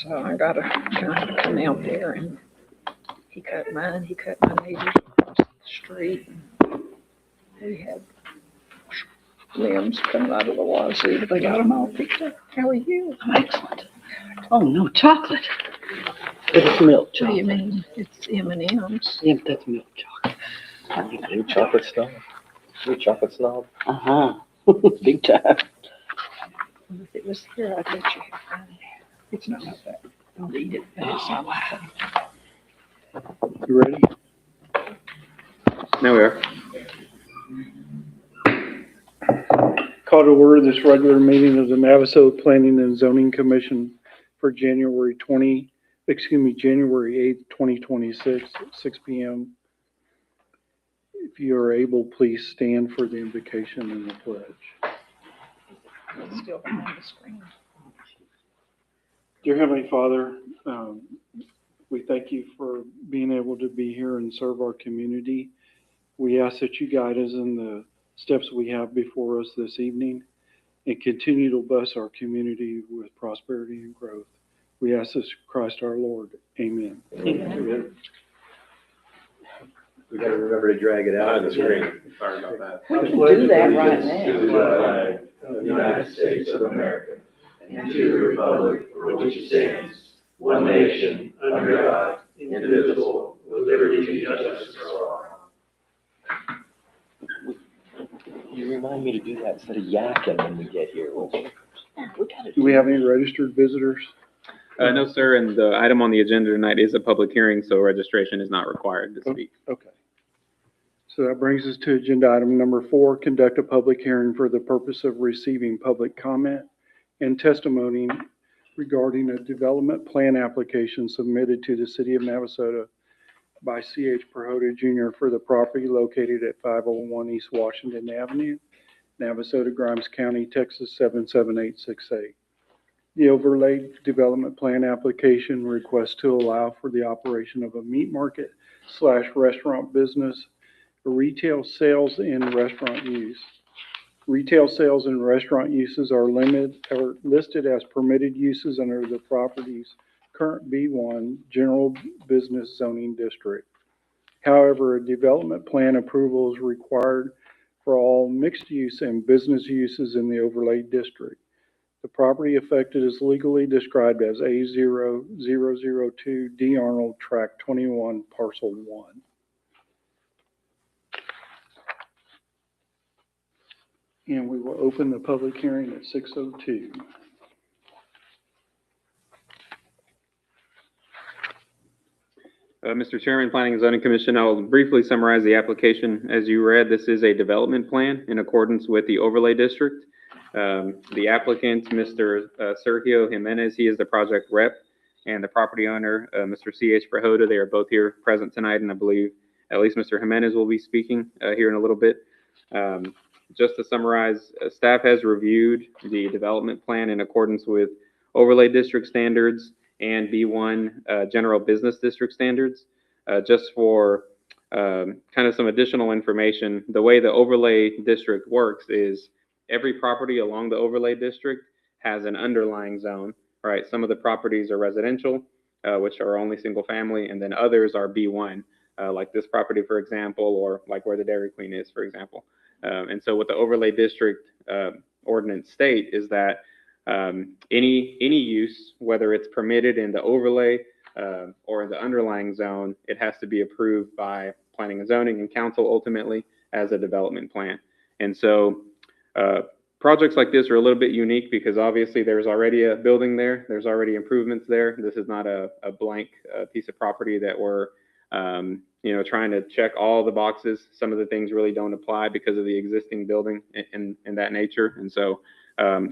So I gotta kind of come out there, and he cut mine, he cut my neighbor's across the street. And we had limbs coming out of the wazoo, but they got them all picked up. How are you? I'm excellent. Oh, no chocolate. It's milk What do you chocolate. mean? It's M&M's. Yeah, but that's milk chocolate. You chocolate snob? You chocolate snob? Uh-huh. Big time. If it was here, I'd let you have it. It's not like that. Don't eat it, but it's not like that. You ready? Now we are. Call to order this regular meeting of the Navasota Planning and Zoning Commission for January 8th, 2026, at 6 p.m. If you are able, please stand for the invocation and the pledge. It's still behind the screen. Dear Heavenly Father, we thank you for being able to be here and serve our community. We ask that you guide us in the steps we have before us this evening and continue to bless our community with prosperity and growth. We ask this in Christ our Lord. Amen. Amen. We gotta remember to drag it out on the screen. Sorry about that. We can do that right To the now. flag of the United States of America, and to the republic for which it stands, one nation, under God, indivisible, with liberty and justice for all. You remind me to do that instead of yakking when we get here. Do we have any registered visitors? No, sir, and the item on the agenda tonight is a public hearing, so registration is not required to speak. Okay. So that brings us to agenda item number 4, conduct a public hearing for the purpose of receiving public comment and testimony regarding a development plan application submitted to the city of Navasota by C.H. Perhoda Jr. for the property located at 501 East Washington Avenue, Navasota, Grimes County, Texas 77868. The overlay development plan application requests to allow for the operation of a meat market / restaurant business, retail sales and restaurant use. Retail sales and restaurant uses are listed as permitted uses under the property's current B1 General Business Zoning District. However, a development plan approval is required for all mixed use and business uses in the overlay district. The property affected is legally described as A0002 D. Arnold, Tract 21, Parcel 1. And we will open the public hearing at 6:02. Mr. Chairman, Planning and Zoning Commission, I'll briefly summarize the application. As you read, this is a development plan in accordance with the overlay district. The applicant, Mr. Sergio Jimenez, he is the project rep, and the property owner, Mr. C.H. Perhoda. They are both here present tonight, and I believe at least Mr. Jimenez will be speaking here in a little bit. Just to summarize, staff has reviewed the development plan in accordance with overlay district standards and B1 general business district standards. Just for kind of some additional information, the way the overlay district works is every property along the overlay district has an underlying zone, right? Some of the properties are residential, which are only single family, and then others are B1, like this property, for example, or like where the Dairy Queen is, for example. And so what the overlay district ordinance state is that any use, whether it's permitted in the overlay or in the underlying zone, it has to be approved by planning and zoning and council ultimately as a development plan. And so projects like this are a little bit unique because obviously there's already a building there, there's already improvements there. This is not a blank piece of property that we're trying to check all the boxes. Some of the things really don't apply because of the existing building and that nature. And so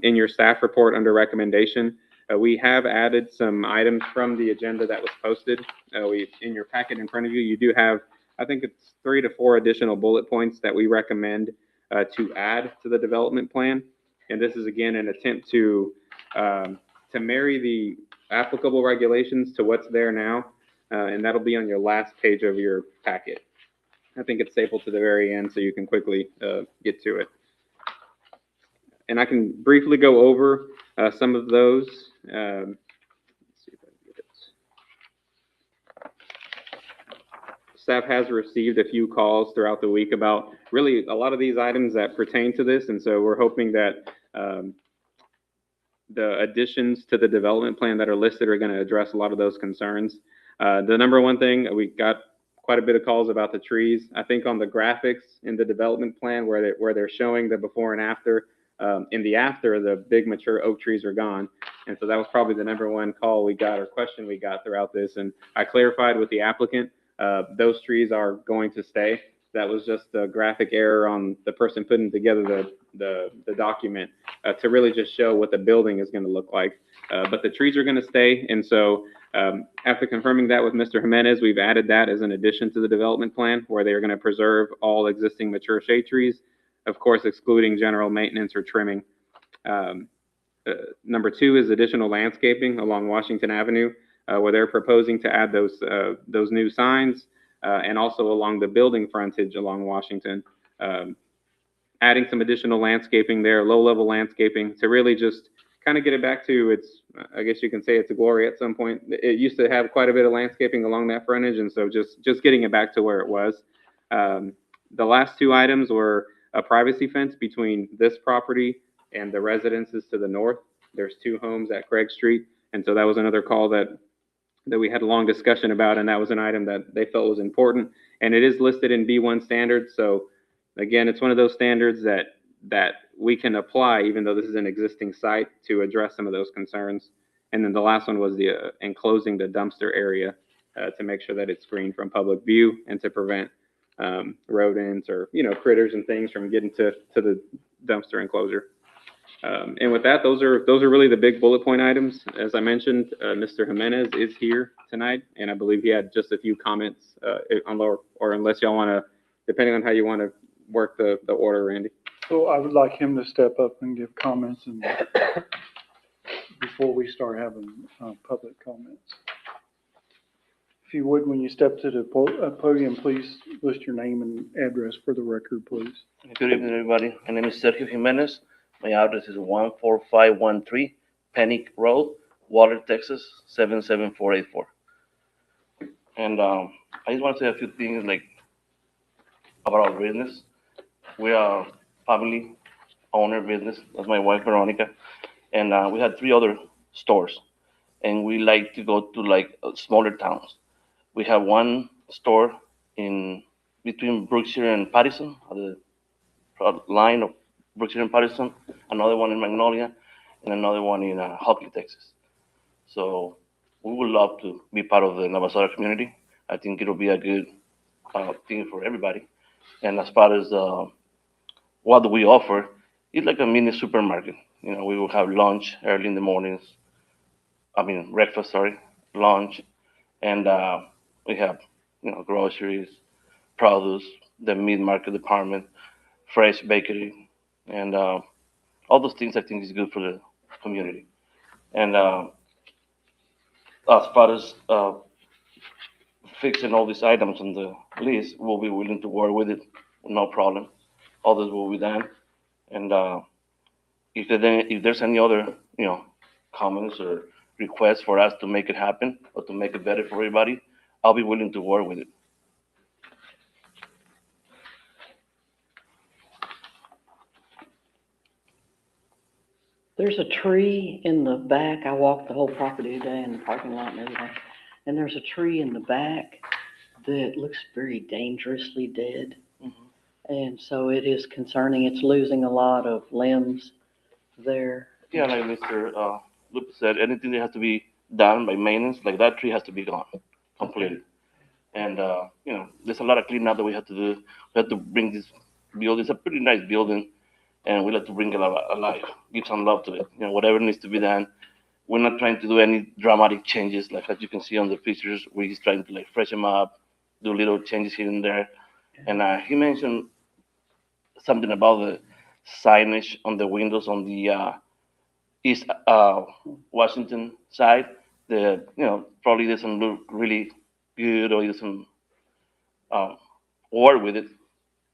in your staff report under recommendation, we have added some items from the agenda that was posted. In your packet in front of you, you do have, I think it's 3 to 4 additional bullet points that we recommend to add to the development plan. And this is again an attempt to marry the applicable regulations to what's there now. And that'll be on your last page of your packet. I think it's stapled to the very end so you can quickly get to it. And I can briefly go over some of those. Let's see if I staff has received a few calls throughout the week about really a lot of these items that pertain to this, and so we're hoping that the additions to the development plan that are listed are going to address a lot of those concerns. The number one thing, we got quite a bit of calls about the trees. I think on the graphics in the development plan where they're showing the before and after, in the after, the big mature oak trees are gone. And so that was probably the number one call we got or question we got throughout this. And I clarified with the applicant, those trees are going to stay. That was just a graphic error on the person putting together the document to really just show what the building is going to look like. But the trees are going to stay. And so after confirming that with Mr. Jimenez, we've added that as an addition to the development plan where they are going to preserve all existing mature shade trees, of course, excluding general maintenance or trimming. Number two is additional landscaping along Washington Avenue, where they're proposing to add those new signs and also along the building frontage along Washington. Adding some additional landscaping there, low-level landscaping, to really just kind of get it back to its, I guess you can say it's a glory at some point. It used to have quite a bit of landscaping along that frontage, and so just getting it back to where it was. The last two items were a privacy fence between this property and the residences to the north. There's two homes at Craig Street, and so that was another call that we had a long discussion about, and that was an item that they felt was important. And it is listed in B1 standards, so again, it's one of those standards that we can apply, even though this is an existing site, to address some of those concerns. And then the last one was the enclosing the dumpster area to make sure that it's screened from public view and to prevent rodents or critters and things from getting to the dumpster enclosure. And with that, those are really the big bullet point items. As I mentioned, Mr. Jimenez is here tonight, and I believe he had just a few comments on lower, or unless y'all want to, depending on how you want to work the order, Randy. So I would like him to step up and give comments and before we start having public comments. If you would, when you step to the podium, please list your name and address for the record, please. Good evening, everybody. My name is Sergio Jimenez. My address is 14513 Penick Road, Water, Texas, 77484. And I just want to say a few things about our business. We are family owner business. That's my wife, Veronica. And we had 3 other stores. And we like to go to smaller towns. We have one store in between Brookshire and Patterson, at the line of Brookshire and Patterson, another one in Magnolia, and another one in Hockley, Texas. So we would love to be part of the Navasota community. I think it'll be a good thing for everybody. And as far as what do we offer, it's like a mini supermarket. We will have lunch early in the mornings. Breakfast, lunch, and we have groceries, produce, the meat market department, fresh bakery, and all those things I think is good for the community. And as far as fixing all these items on the list, we'll be willing to work with it, no problem. Others will be done. And if there's any other comments or requests for us to make it happen or to make it better for everybody, I'll be willing to work with it. There's a tree in the back. I walked the whole property today in the parking lot and everything. And there's a tree in the back that looks very dangerously dead. Mm-hmm. And so it is concerning. It's losing a lot of limbs there. Yeah, like Mr. Lupe said, anything that has to be done by maintenance, like that tree has to be gone completely. And there's a lot of cleanup that we have to do. We have to bring this building. It's a pretty nice building, and we like to bring it alive, give some love to it. Whatever needs to be done. We're not trying to do any dramatic changes, like as you can see on the pictures. We're just trying to freshen them up, do little changes here and there. And he mentioned something about the signage on the windows on the East Washington side. The probably doesn't look really good or doesn't work with it.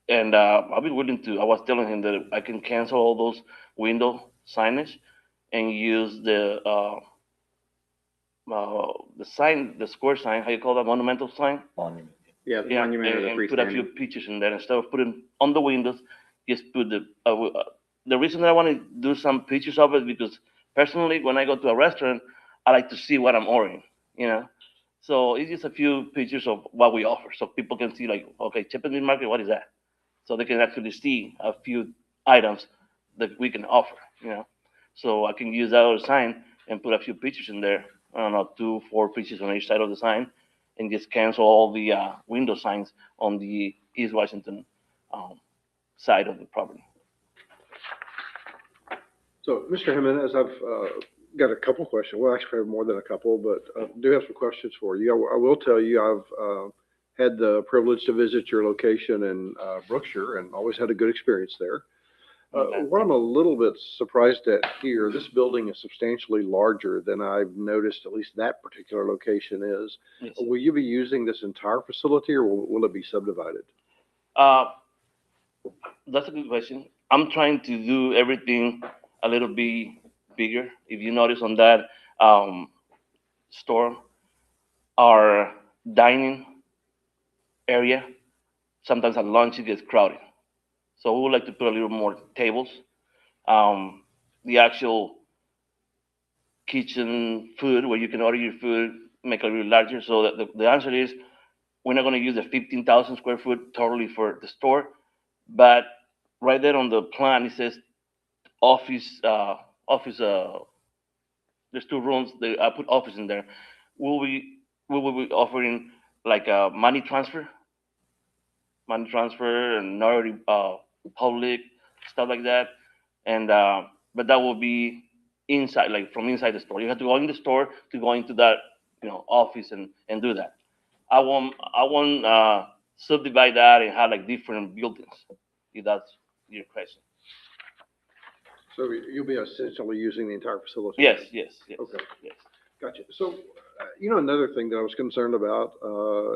And I'll be willing to. I was telling him that I can cancel all those window signage and use the sign, the square sign. How you call that? Monumental sign. Monument. Yeah, the Yeah, monument or the and put a few freestanding. pictures in there instead of putting on the windows. Just put the reason that I want to do some pictures of it because personally, when I go to a restaurant, I like to see what I'm ordering. You know, so it's just a few pictures of what we offer, so people can see like, okay, Chip and Bean Market, what is that? So they can actually see a few items that we can offer. You know, so I can use that other sign and put a few pictures in there. I don't know, 4 pictures on each side of the sign, and just cancel all the window signs on the East Washington um, side of the property. So, Mr. Jimenez, I've got a couple questions. Well, actually, I have more than a couple, but do have some questions for you. I will tell you, I've had the privilege to visit your location in Brookshire and always had a good experience there. Okay. What I'm a little bit surprised at here, this building is substantially larger than I've noticed, at least that particular location is. Yes. Will you be using this entire facility or will it be subdivided? Uh, that's a good question. I'm trying to do everything a little bit bigger. If you notice on that store, our dining area, sometimes at lunch it gets crowded. So we would like to put a little more tables. Um, the actual kitchen food where you can order your food, make it a little larger. So the answer is we're not going to use the 15,000 square foot totally for the store, but right there on the plan it says office, office. There's 2 rooms. I put office in there. Will we will be offering like a money transfer, and already public stuff like that, and but that will be inside, like from inside the store. You have to go in the store to go into that office and do that. I won't subdivide that and have like different buildings. If that's your question. So you'll be essentially using the entire facility? Yes, yes, yes, Okay. yes. Gotcha. So, another thing that I was concerned about,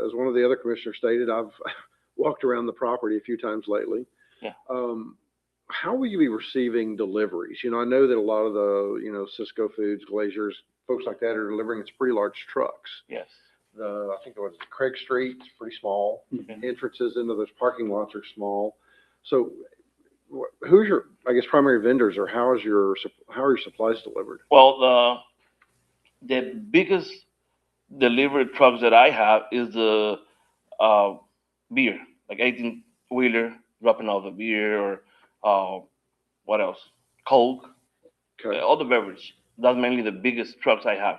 as one of the other commissioners stated, I've walked around the property a few times lately. Yeah. How will you be receiving deliveries? I know that a lot of the, Cisco Foods, Glaziers, folks like that are delivering. It's pretty large trucks. Yes. I think it was Craig Street, it's pretty small. Mhm. Entrances into those parking lots are small. So, who's your, I guess, primary vendors, or how are your supplies delivered? Well, the biggest delivery trucks that I have is the uh, beer, like 18 wheeler dropping off the beer or what else? Coke, Okay. all the beverage. That's mainly the biggest trucks I have.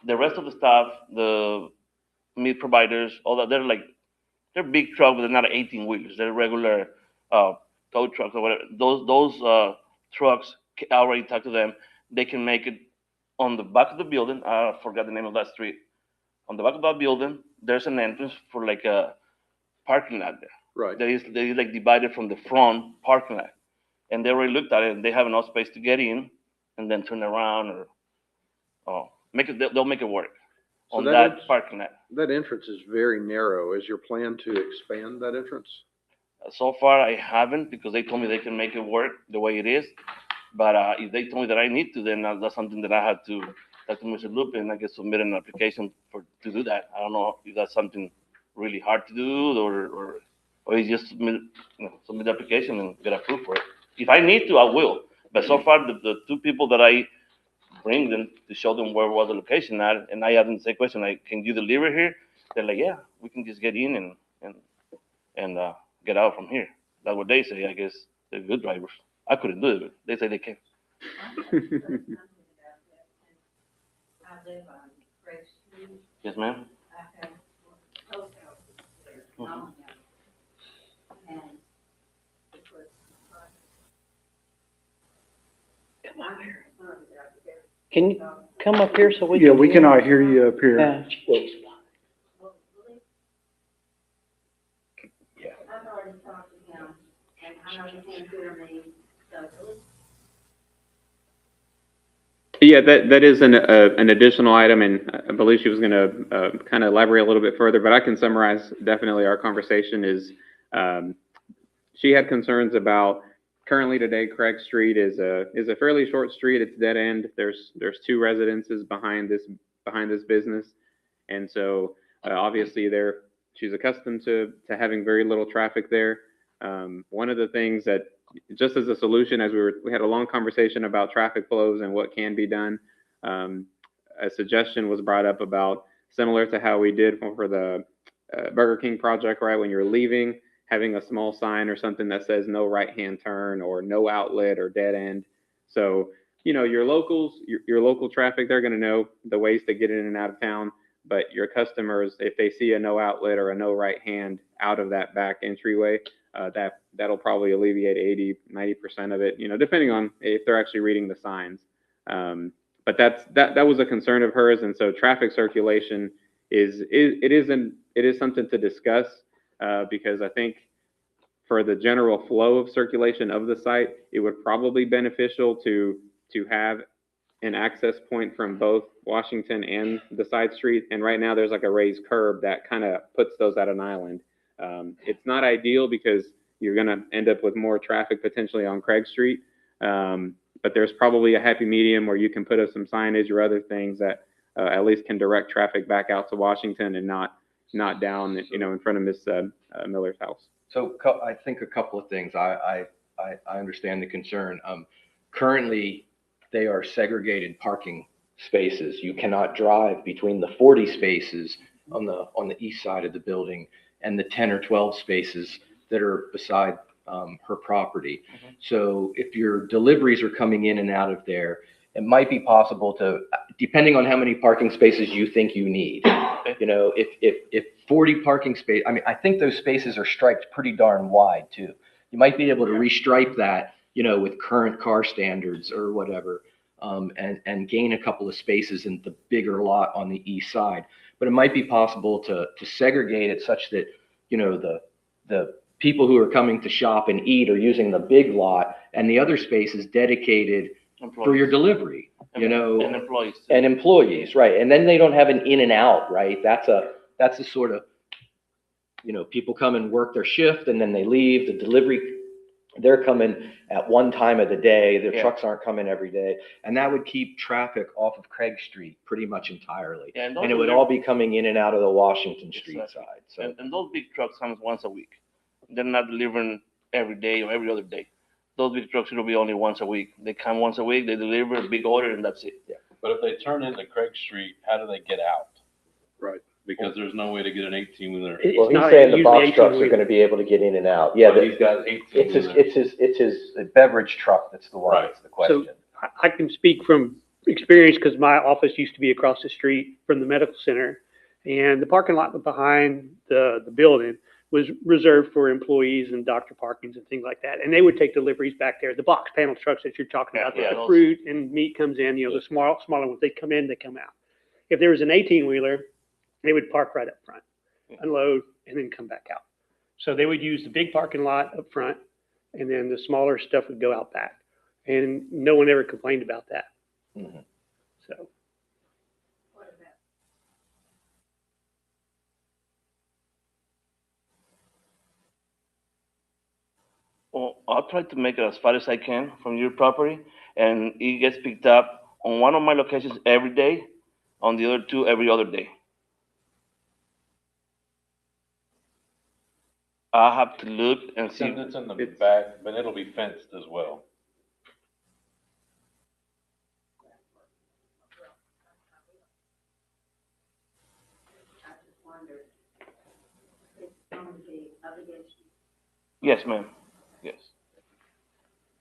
The rest of the stuff, the meat providers, all that, they're big trucks, but they're not 18 wheelers. They're regular uh, tow trucks or whatever. Those trucks, I already talked to them. They can make it on the back of the building. I forgot the name of that street. On the back of that building, there's an entrance for like a parking lot there. Right. They like divided from the front parking lot, and they already looked at it, and they have enough space to get in, and then turn around or make it. They'll make it work So on that that is- parking lot. That entrance is very narrow. Is your plan to expand that entrance? So far, I haven't because they told me they can make it work the way it is. But if they told me that I need to, then that's something that I have to talk to Mr. Lupe and I can submit an application to do that. I don't know if that's something really hard to do or you just submit the application and get approved for it. If I need to, I will. But so far, the 2 people that I bring them to show them where was the location at, and I asked them the same question, like, can you deliver here? They're like, yeah, we can just get in and get out from here. That's what they say. I guess they're good drivers. I couldn't do it, but they say they can. I live on Craig Street. Yes, ma'am. I have post houses there, long house. And it was, Come up here. uh, Can you come up here so we can? Yeah, we hear? cannot hear you up here. Yeah. I've already talked to him, and I know he can't hear me, so please. Yeah, that is an additional item, and I believe she was going to kind of elaborate a little bit further, but I can summarize definitely our conversation is she had concerns about currently today Craig Street is a fairly short street. It's dead end. There's 2 residences behind this business, and so obviously she's accustomed to having very little traffic there. One of the things that, just as a solution, as we had a long conversation about traffic flows and what can be done, a suggestion was brought up about, similar to how we did for the Burger King project, right? When you're leaving, having a small sign or something that says no right-hand turn or no outlet or dead end. So, your locals, your local traffic, they're going to know the ways to get in and out of town. But your customers, if they see a no outlet or a no right hand out of that back entryway, that'll probably alleviate 80-90% of it, depending on if they're actually reading the signs. But that was a concern of hers, and so traffic circulation is something to discuss, because I think for the general flow of circulation of the site, it would probably be beneficial to have an access point from both Washington and the side street. And right now there's like a raised curb that kind of puts those at an island. It's not ideal because you're going to end up with more traffic potentially on Craig Street. But there's probably a happy medium where you can put up some signage or other things that at least can direct traffic back out to Washington and not down, in front of Miss Miller's house. So I think a couple of things. I understand the concern. Currently, they are segregated parking spaces. You cannot drive between the 40 spaces on the east side of the building and the 10 or 12 spaces that are beside her property. Mhm. So if your deliveries are coming in and out of there, it might be possible to, depending on how many parking spaces you think you need. If 40 parking space, I think those spaces are striped pretty darn wide too. You might be able to restripe that, with current car standards or whatever, and gain a couple of spaces in the bigger lot on the east side. But it might be possible to segregate it such that, the people who are coming to shop and eat are using the big lot, and the other space is dedicated for your delivery, And employees. and employees, right? And then they don't have an in and out, right? That's a sort of, people come and work their shift and then they leave. The delivery, they're coming at one time of the day. Their trucks aren't coming every day. And that would keep traffic off of Craig Street pretty much entirely. Yeah, And it would all be coming in and out of the Washington Street Exactly. side. So And those big trucks come once a week. They're not delivering every day or every other day. Those big trucks will be only once a week. They come once a week, they deliver a big order, and that's it. But if they turn into Craig Street, how do they get out? Right. Because there's no way to get an 18-wheeler. Well, he's saying the box trucks are gonna be able to get in and out. Yeah, But he's got 18-wheeler. it's his beverage truck that's the one Right. that's the question. I can speak from experience because my office used to be across the street from the medical center. And the parking lot behind the building was reserved for employees and doctor parkings and things like that. And they would take deliveries back there. The box panel trucks that you're talking about, Yeah, the those- fruit and meat comes in, the smaller ones, they come in, they come out. If there was an 18-wheeler, they would park right up front, unload, and then come back out. So they would use the big parking lot up front, and then the smaller stuff would go out back. And no one ever complained about that. Mhm. So. What about Well, I'll try to make it as far as I can from your property, and it gets picked up on one of my locations every day, on the other two every other day. I have to look and see. It's in the back, but it'll be fenced as well. I just wondered, it's going to be obligations. Yes, ma'am. Yes.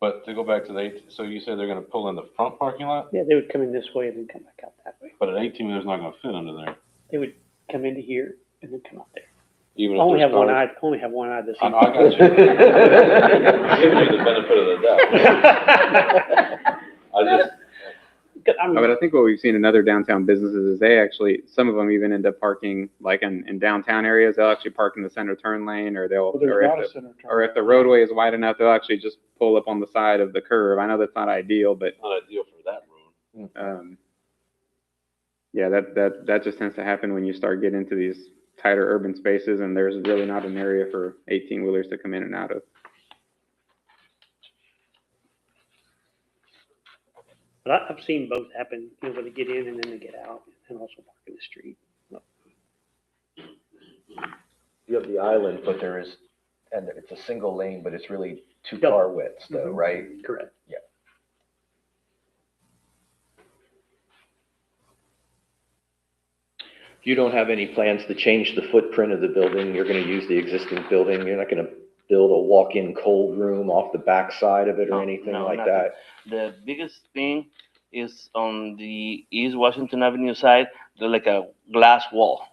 But to go back to the 18, so you said they're gonna pull in the front parking lot, Yeah, they would come in this way and then come back out that way. but an 18-wheeler's not gonna fit under there. They would come into here and then come out there. Even I only if have one there's eye, only have one eye this I know, I got you. Giving you the benefit of the doubt. I just, I mean, But I think what we've seen in other downtown businesses is they actually, some of them even end up parking like in downtown areas. They'll actually park in the center turn lane, or if the roadway is wide enough, they'll actually just pull up on the side of the curb. I know that's not ideal, but not ideal for that road. yeah, that just tends to happen when you start getting into these tighter urban spaces, and there's really not an area for 18-wheelers to come in and out of. but I've seen both happen, where they get in and then they get out and also park in the street. the island, but there is, and it's a single lane, but it's really two Double. car widths though, Mhm. right? Correct. Yeah. You don't have any plans to change the footprint of the building? You're gonna use the existing building? You're not gonna build a walk-in cold room off the back side of it or anything No, like nothing. that? The biggest thing is on the East Washington Avenue side, there's like a glass wall,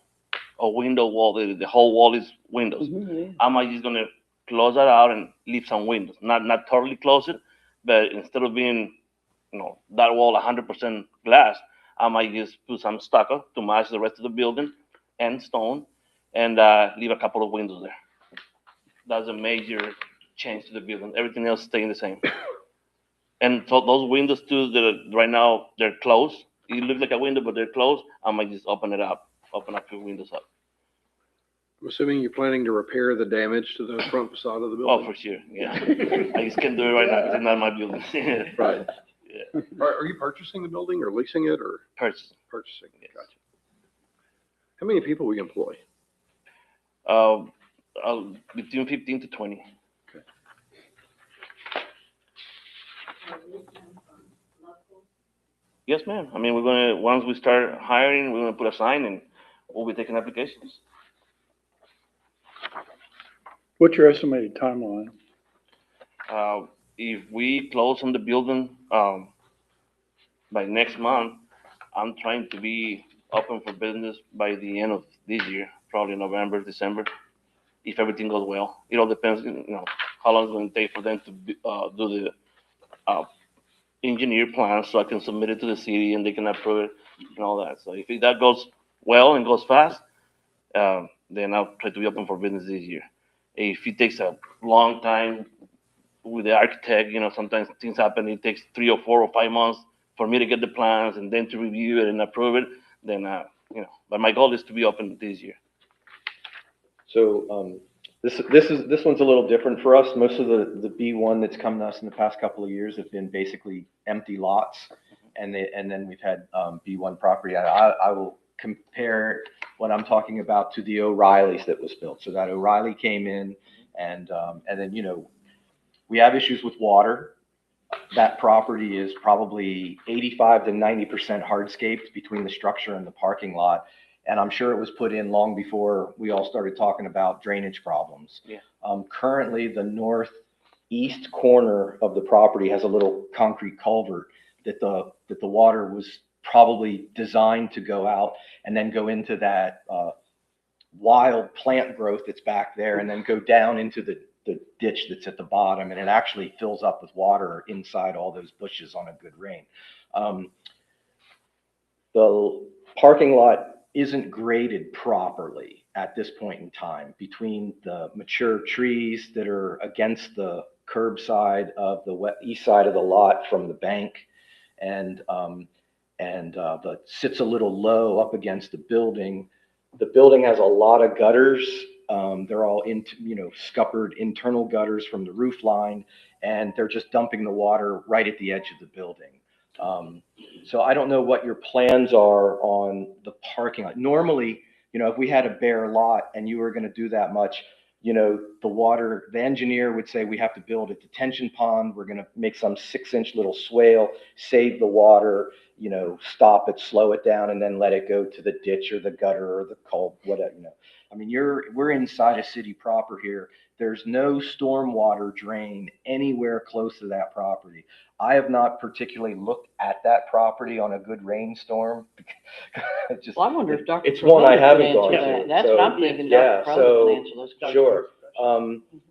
a window wall. The whole wall is windows. Yeah. I'm just gonna close that out and leave some windows. Not totally close it, but instead of being, that wall 100% glass, I might just put some stucco to match the rest of the building and stone, and leave a couple of windows there. That's a major change to the building. Everything else staying the same. And so those windows too, that are, right now they're closed. It looks like a window, but they're closed. I might just open up the windows up. I'm assuming you're planning to repair the damage to the front facade of the Oh, building? for sure, yeah. I just can't do it right now because it's not my building. Right. Yeah, Are you purchasing the building or leasing it or purchase. purchasing? Yes. Gotcha. How many people we employ? Between 15 to 20. Yes, ma'am. I mean, once we start hiring, we're gonna put a sign and we'll be taking applications. What's your estimated timeline? If we close on the building, by next month, I'm trying to be open for business by the end of this year, probably November, December, if everything goes well. It all depends, how long it's gonna take for them to do the, engineer plans so I can submit it to the city and they can approve it and all that. So if that goes well and goes fast, then I'll try to be open for business this year. If it takes a long time with the architect, sometimes things happen. It takes 3 or 4 or 5 months for me to get the plans and then to review it and approve it. Then, but my goal is to be open this year. So, this one's a little different for us. Most of the B1 that's come to us in the past couple of years have been basically empty lots. And then we've had, B1 property. I will compare what I'm talking about to the O'Reilly's that was built. So that O'Reilly came in and then, we have issues with water. That property is probably 85 to 90% hardscaped between the structure and the parking lot. And I'm sure it was put in long before we all started talking about drainage problems. Yeah. Currently, the northeast corner of the property has a little concrete culvert that the water was probably designed to go out and then go into that wild plant growth that's back there and then go down into the ditch that's at the bottom, and it actually fills up with water inside all those bushes on a good rain. The parking lot isn't graded properly at this point in time between the mature trees that are against the curb side of the east side of the lot from the bank, and that sits a little low up against the building. The building has a lot of gutters. They're all scuppered internal gutters from the roof line, and they're just dumping the water right at the edge of the building. So I don't know what your plans are on the parking lot. Normally, if we had a bare lot and you were going to do that much, the engineer would say we have to build a detention pond. We're going to make some 6-inch little swale, save the water, stop it, slow it down, and then let it go to the ditch or the gutter or the culvert, whatever. I mean, we're inside a city proper here. There's no stormwater drain anywhere close to that property. I have not particularly looked at that property on a good rainstorm. Well, I wonder if Dr. It's one I Prabhu haven't could gone answer to. that. That's So, what I'm thinking, yeah, Dr. Prabhu so, can answer those questions. Sure.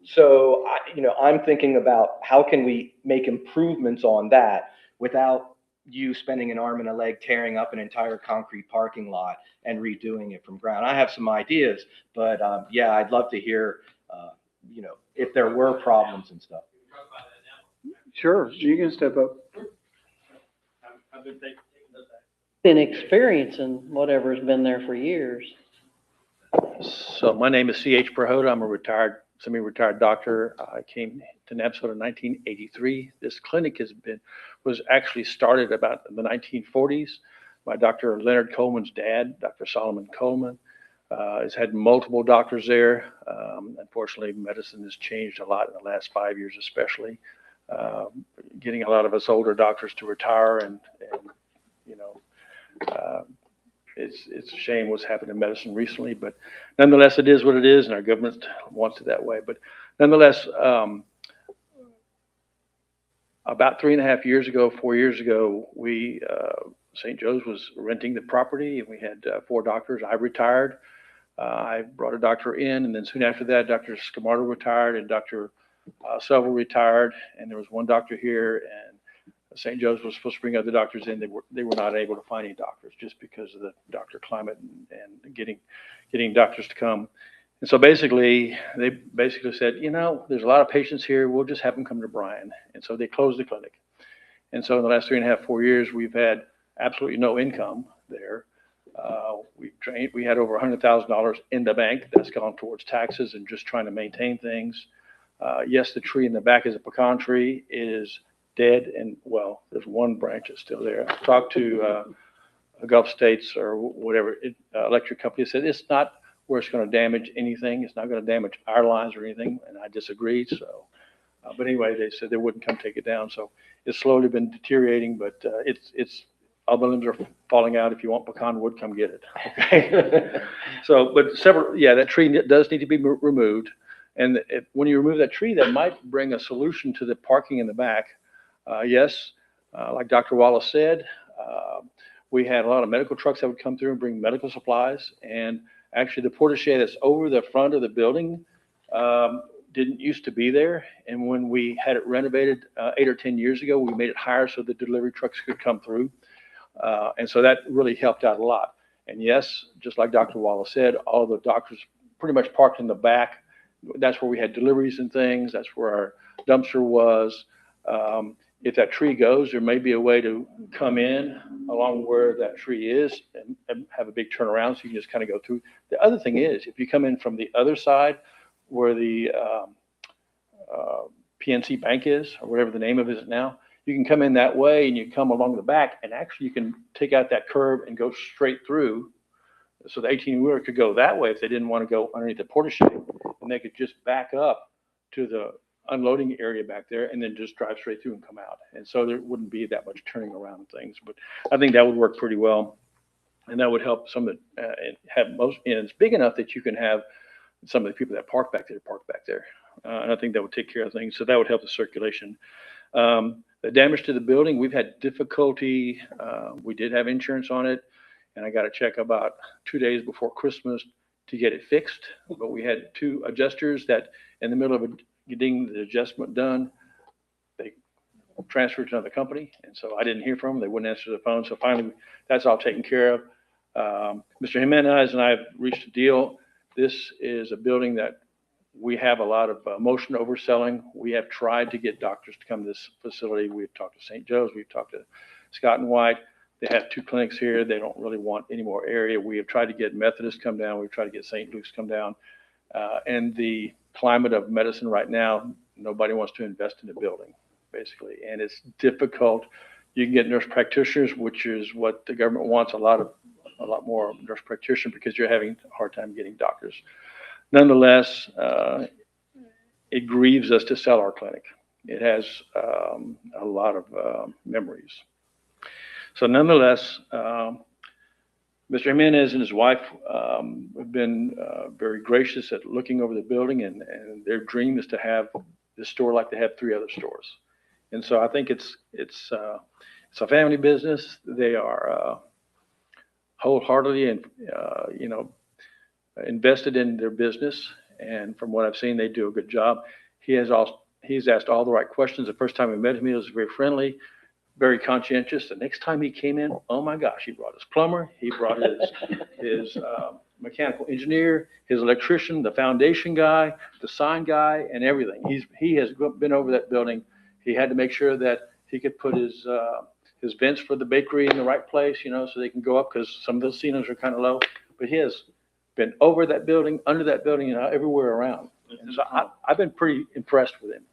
So I'm thinking about how can we make improvements on that without you spending an arm and a leg tearing up an entire concrete parking lot and redoing it from ground. I have some ideas, but yeah, I'd love to hear, if there were problems and stuff. Sure, you can step up. Been experiencing whatever's been there for years. So my name is C.H. Prahota. I'm a semi-retired doctor. I came to Navasota in 1983. This clinic was actually started about in the 1940s by Dr. Leonard Coleman's dad, Dr. Solomon Coleman. It's had multiple doctors there. Unfortunately, medicine has changed a lot in the last 5 years, especially. Getting a lot of us older doctors to retire and you know, it's a shame what's happened in medicine recently, but nonetheless, it is what it is, and our government wants it that way. But nonetheless, about 3.5 years ago, 4 years ago, St. Joe's was renting the property, and we had 4 doctors. I retired. I brought a doctor in, and then soon after that, Dr. Scamardo retired, and Dr. Seville retired, and there was one doctor here, and St. Joe's was supposed to bring other doctors in. They were not able to find any doctors just because of the doctor climate and getting doctors to come. And so basically, they basically said, there's a lot of patients here. We'll just have them come to Bryan. And so they closed the clinic. And so in the last 3.5, 4 years, we've had absolutely no income there. We had over $100,000 in the bank that's gone towards taxes and just trying to maintain things. Yes, the tree in the back is a pecan tree. It is dead, and well, there's one branch that's still there. I talked to Gulf States or whatever electric company, said it's not where it's going to damage anything. It's not going to damage our lines or anything, and I disagreed. So, but anyway, they said they wouldn't come take it down. So it's slowly been deteriorating, but it's all the limbs are falling out. If you want pecan wood, come get it. Okay. So, but that tree does need to be removed. And when you remove that tree, that might bring a solution to the parking in the back. Yes, like Dr. Wallace said, we had a lot of medical trucks that would come through and bring medical supplies. And actually, the porta-shade that's over the front of the building didn't used to be there. And when we had it renovated 8 or 10 years ago, we made it higher so the delivery trucks could come through. And so that really helped out a lot. And yes, just like Dr. Wallace said, all the doctors pretty much parked in the back. That's where we had deliveries and things. That's where our dumpster was. If that tree goes, there may be a way to come in along where that tree is and have a big turnaround so you can just kind of go through. The other thing is, if you come in from the other side where the PNC Bank is, or whatever the name of it is now, you can come in that way and you come along the back, and actually you can take out that curb and go straight through. So the 18-wheeler could go that way if they didn't want to go underneath the porta-shade, and they could just back up to the unloading area back there and then just drive straight through and come out. And so there wouldn't be that much turning around and things. But I think that would work pretty well, and that would help some of and it's big enough that you can have some of the people that park back there. And I think that would take care of things. So that would help the circulation. The damage to the building, we've had difficulty. We did have insurance on it, and I got a check about 2 days before Christmas to get it fixed. But we had 2 adjusters that in the middle of getting the adjustment done, they transferred to another company. And so I didn't hear from them. They wouldn't answer the phone. So finally, that's all taken care of. Mr. Jimenez and I have reached a deal. This is a building that we have a lot of motion overselling. We have tried to get doctors to come to this facility. We've talked to St. Joe's. We've talked to Scott and White. They have 2 clinics here. They don't really want any more area. We have tried to get Methodist come down. We've tried to get St. Luke's come down. And the climate of medicine right now, nobody wants to invest in a building, basically. And it's difficult. You can get nurse practitioners, which is what the government wants, a lot more nurse practitioners, because you're having a hard time getting doctors. Nonetheless, it grieves us to sell our clinic. It has a lot of memories. So nonetheless, Mr. Jimenez and his wife have been very gracious at looking over the building, and their dream is to have this store like they have 3 other stores. And so I think it's a family business. They are wholeheartedly and invested in their business, and from what I've seen, they do a good job. He's asked all the right questions. The first time we met him, he was very friendly, very conscientious. The next time he came in, oh my gosh, he brought his plumber, he brought his mechanical engineer, his electrician, the foundation guy, the sign guy, and everything. He has been over that building. He had to make sure that he could put his vents for the bakery in the right place, so they can go up, because some of those ceilings are kind of low. But he has been over that building, under that building, everywhere around. And so I've been pretty impressed with him.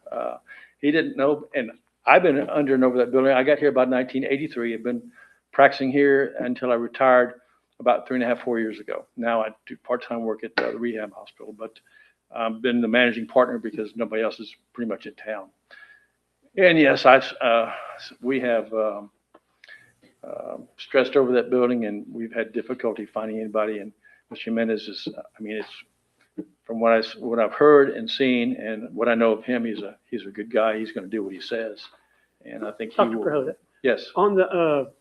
He didn't know, and I've been under and over that building. I got here about 1983. I've been practicing here until I retired. about 3.5, 4 years ago. Now I do part-time work at the rehab hospital, but I've been the managing partner because nobody else is pretty much in town. And yes, we have stressed over that building, and we've had difficulty finding anybody. And Mr. Jimenez is, I mean, it's from what I've heard and seen, and what I know of him, he's a good guy. He's going to do what he says, and I think he Dr. will. Prohoda, Yes. on the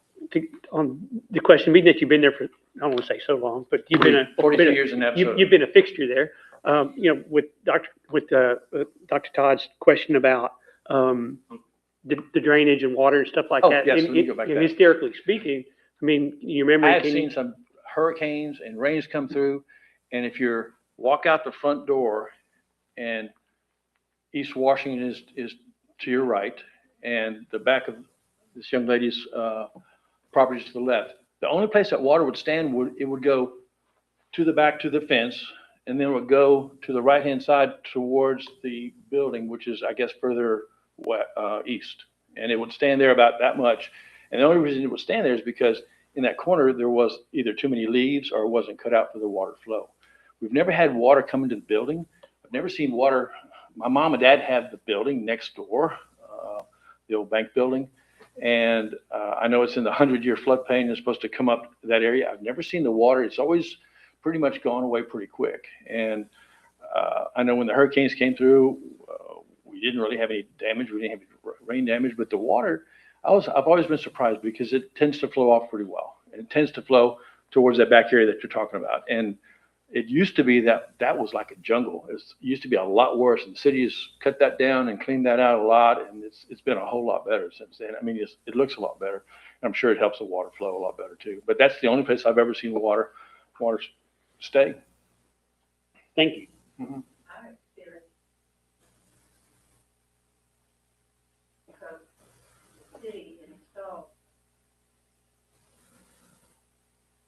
question, being that you've been there for, I don't want to say so long, but you've been 42 years in Navasota. You've been a fixture there. With Dr. Todd's question about the drainage and water and stuff like Oh, that. yes, let me go back to that. Hysterically speaking, I mean, you remember? I have seen some hurricanes and rains come through, and if you walk out the front door and East Washington is to your right, and the back of this young lady's property is to the left, the only place that water would stand would go to the back to the fence, and then it would go to the right-hand side towards the building, which is, I guess, further east. And it would stand there about that much. And the only reason it would stand there is because in that corner, there was either too many leaves or it wasn't cut out for the water flow. We've never had water come into the building. I've never seen water. My mom and dad have the building next door, the old bank building. And I know it's in the 100-year floodplain and it's supposed to come up that area. I've never seen the water. It's always pretty much gone away pretty quick. And I know when the hurricanes came through, we didn't really have any damage. We didn't have any rain damage, but the water, I've always been surprised because it tends to flow off pretty well. And it tends to flow towards that back area that you're talking about. And it used to be that was like a jungle. It used to be a lot worse, and the city has cut that down and cleaned that out a lot, and it's been a whole lot better since then. I mean, it looks a lot better. I'm sure it helps the water flow a lot better too. But that's the only place I've ever seen the water stay. Thank you. Mhm.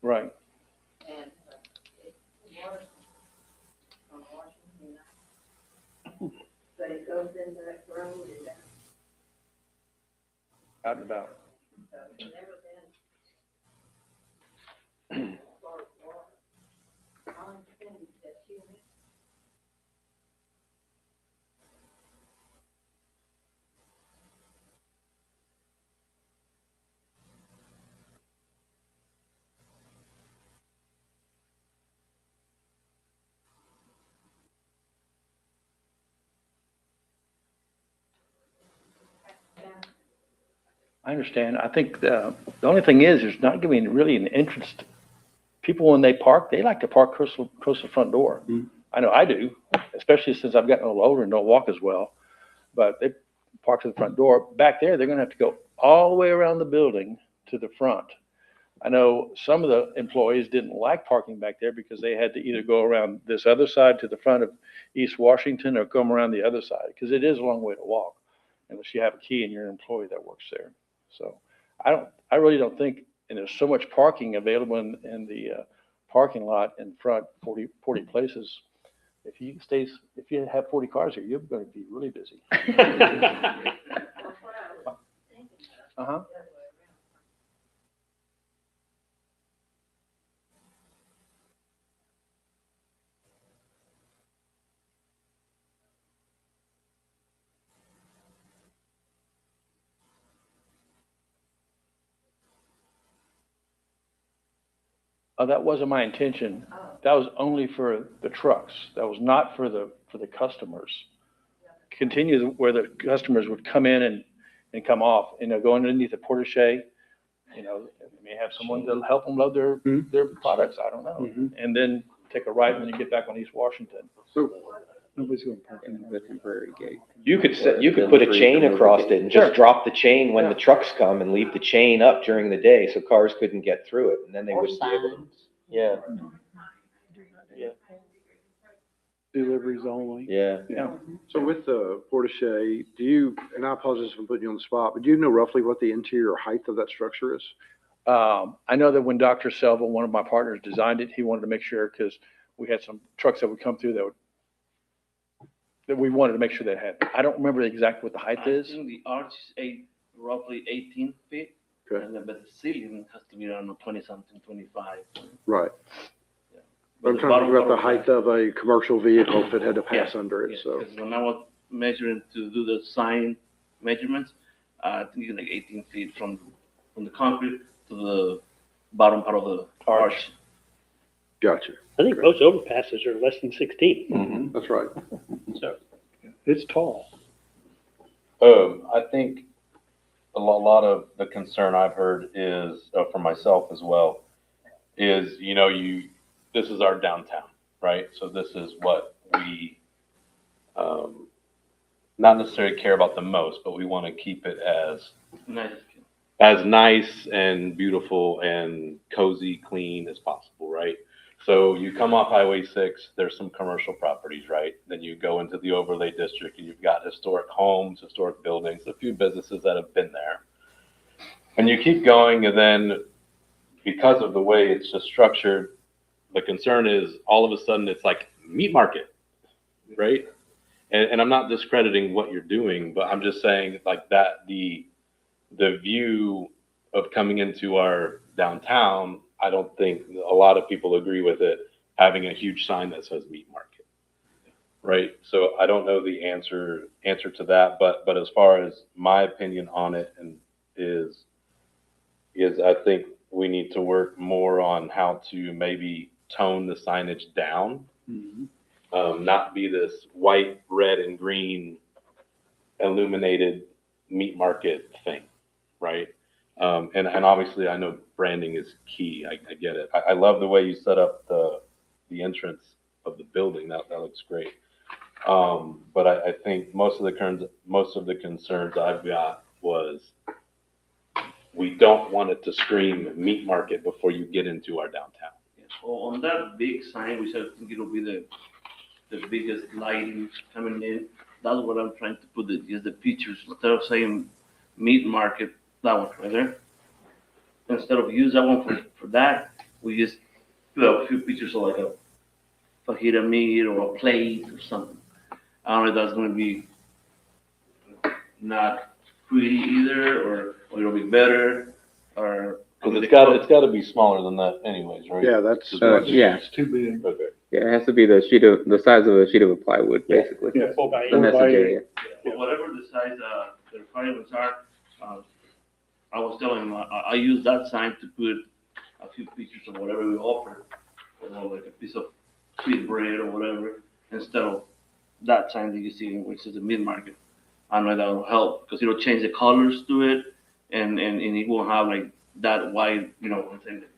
Right. And water on Washington, but it goes into that road and that, Out and about. so it's never been for water. I understand that you. I understand. I think the only thing is there's not giving really an entrance. People, when they park, they like to park close to the front door. Mhm. I know I do, especially since I've gotten a little older and don't walk as well. But they park to the front door. Back there, they're going to have to go all the way around the building to the front. I know some of the employees didn't like parking back there because they had to either go around this other side to the front of East Washington or come around the other side, because it is a long way to walk unless you have a key and you're an employee that works there. So I really don't think, and there's so much parking available in the parking lot in front, 40 places. If you have 40 cars here, you're going to be really busy. Uh-huh. That wasn't my intention. That was only for the trucks. That was not for the customers. Continue where the customers would come in and come off, go underneath the porta-shea. They may have someone to help them load their products. I don't know. Mhm. And then take a right when you get back on East Washington. So nobody's going to park in the temporary gate. You could put a chain across it and just Sure. drop the chain when Yeah. the trucks come and leave the chain up during the day so cars couldn't get through it, and then they Or wouldn't be able to. signs. Yeah, Deliveries only. yeah. Yeah. So with the porta-shea, and I apologize for putting you on the spot, but do you know roughly what the interior height of that structure is? I know that when Dr. Selva, one of my partners, designed it, he wanted to make sure, because we had some trucks that would come through that we wanted to make sure they had. I don't remember exactly what the height I is. think the arch is roughly 18 feet. Okay, And then, but the ceiling has to be around 20-something, 25. right. But I'm the trying to bottom think about the part height of a commercial vehicle if it had to pass under it, Yeah, so. because when I was measuring to do the sign measurements, I think it's like 18 feet from the concrete to the bottom part of the arch. Gotcha. I think most overpasses are less than 16. That's right. So It's tall. I think a lot of the concern I've heard is, for myself as well, is, this is our downtown, right? So this is what we, not necessarily care about the most, but we want to keep it Nice. as nice and beautiful and cozy, clean as possible, right? So you come off Highway 6, there's some commercial properties, right? Then you go into the overlay district and you've got historic homes, historic buildings, a few businesses that have been there. And you keep going, and then because of the way it's just structured, the concern is all of a sudden it's like meat market, right? And I'm not discrediting what you're doing, but I'm just saying like that the view of coming into our downtown, I don't think a lot of people agree with it, having a huge sign that says meat market, right? So I don't know the answer to that, but as far as my opinion on it is I think we need to work more on how to maybe tone the signage down, not be this white, red, and green illuminated meat market thing, right? And obviously, I know branding is key. I get it. I love the way you set up the entrance of the building. That looks great. But I think most of the concerns I've got was we don't want it to scream meat market before you get into our downtown. Yeah. So on that big sign, which I think it'll be the biggest lighting coming in, that's what I'm trying to put is the pictures. Instead of saying meat market, that one right there. Instead of use that one for that, we just put a few pictures of like a fajita meat or a plate or something. I don't know if that's gonna be not pretty either, or it'll be better, or. Because it's got to be smaller than that anyways, right? Yeah, that's. Yeah. It's too big. Okay. Yeah, it has to be the size of a sheet of plywood, basically. Yeah. 4x8. The message area. But whatever the size, the requirements are, I was telling him, I use that sign to put a few pictures of whatever we offer, like a piece of sweet bread or whatever, instead of that sign that you see, which is the mid market. I know that will help because it'll change the colors to it, and it won't have like that white,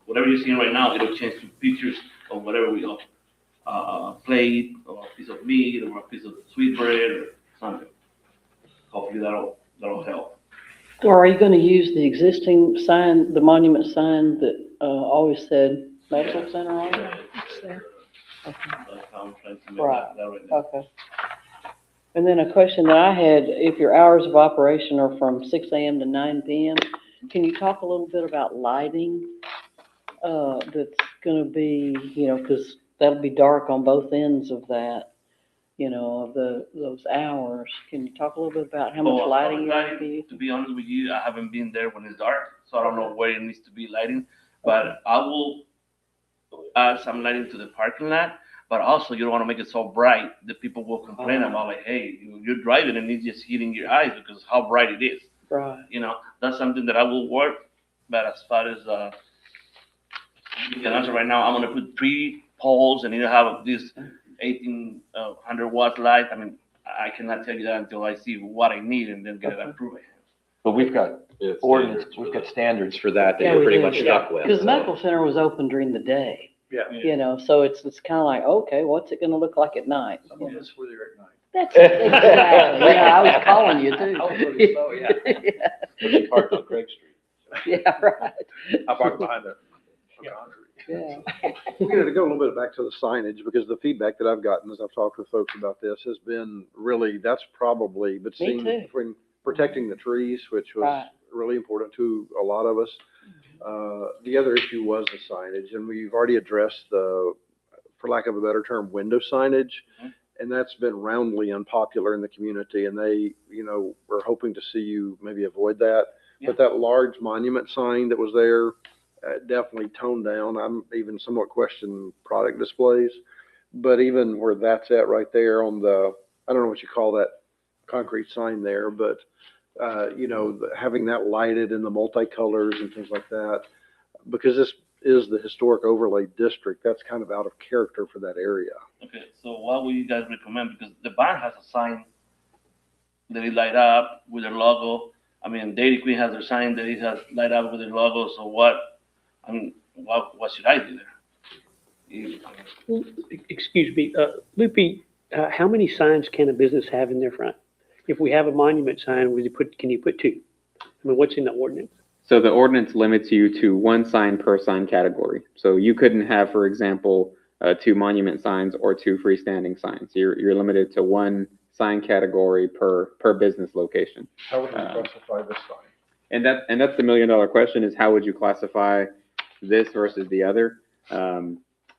whatever you're seeing right now, it'll change to pictures of whatever we offer, a plate or a piece of meat or a piece of sweet bread or something. Hopefully that'll help. Or are you gonna use the existing sign, the monument sign that, always said medical center on it? It's there. That's how I'm trying to make Right. that right now. Okay. And then a question that I had, if your hours of operation are from 6 AM to 9 PM, can you talk a little bit about lighting? That's gonna be, cause that'll be dark on both ends of that, of those hours. Can you talk a little bit about how much lighting you're gonna be? To be honest with you, I haven't been there when it's dark, so I don't know where it needs to be lighting. But I will add some lighting to the parking lot. But also, you don't want to make it so bright that people will complain about, like, hey, you're driving and it's just hitting your eyes because how bright it is. Right. That's something that I will work. But as far as you can answer right now, I'm gonna put 3 poles and you have this 1800 watt light. I mean, I cannot tell you that until I see what I need and then get it approved. But we've got ordinance, we've got standards for that Yeah, you're we pretty do. much stuck with. Because the so. medical center was open during the day, Yeah. so it's kind of like, okay, what's it gonna look like at night? Some of us were there at night. That's exactly, yeah, I was calling you too. I was looking, so, yeah. But you parked on Craig Street. Yeah, right. I parked behind the concrete. Yeah. To go a little bit back to the signage, because the feedback that I've gotten as I've talked with folks about this has been really, that's probably, but Me seeing too. between protecting the trees, which was Right. really important to a lot of us. The other issue was the signage, and we've already addressed the, for lack of a better term, window signage. And that's been roundly unpopular in the community, and they, we're hoping to see you maybe avoid that. But that large monument sign that was there, definitely toned down. I'm even somewhat questioning product displays. But even where that's at right there on the, I don't know what you call that concrete sign there, but, having that lighted in the multicolors and things like that, because this is the historic overlay district, that's kind of out of character for that area. Okay, so what would you guys recommend? Because the band has a sign that is light up with their logo. I mean, Dairy Queen has their sign that it has light up with their logo. So what should I do there? Excuse me, Loopy, how many signs can a business have in their front? If we have a monument sign, can you put two? I mean, what's in the ordinance? So the ordinance limits you to one sign per sign category. So you couldn't have, for example, two monument signs or two freestanding signs. You're limited to one sign category per business location. How would we classify this sign? And that's the million-dollar question, is how would you classify this versus the other?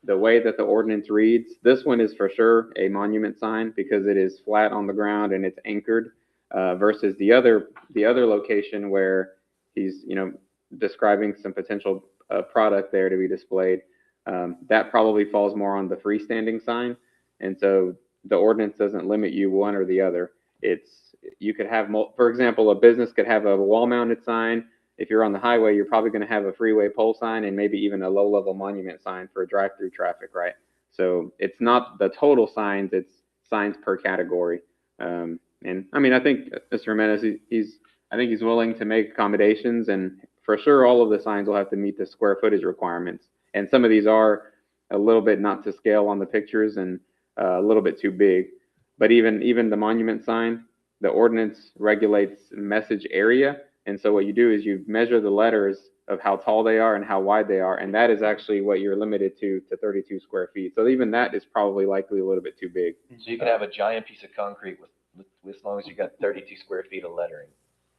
The way that the ordinance reads, this one is for sure a monument sign because it is flat on the ground and it's anchored, versus the other location where he's, describing some potential product there to be displayed. That probably falls more on the freestanding sign. And so the ordinance doesn't limit you one or the other. You could have, for example, a business could have a wall-mounted sign. If you're on the highway, you're probably going to have a freeway pole sign and maybe even a low-level monument sign for drive-through traffic, right? So it's not the total signs, it's signs per category. And I mean, I think Mr. Jimenez, I think he's willing to make accommodations, and for sure, all of the signs will have to meet the square footage requirements. And some of these are a little bit not to scale on the pictures and a little bit too big. But even the monument sign, the ordinance regulates message area. And so what you do is you measure the letters of how tall they are and how wide they are. And that is actually what you're limited to 32 square feet. So even that is probably likely a little bit too big. So you can have a giant piece of concrete with as long as you got 32 square feet of lettering.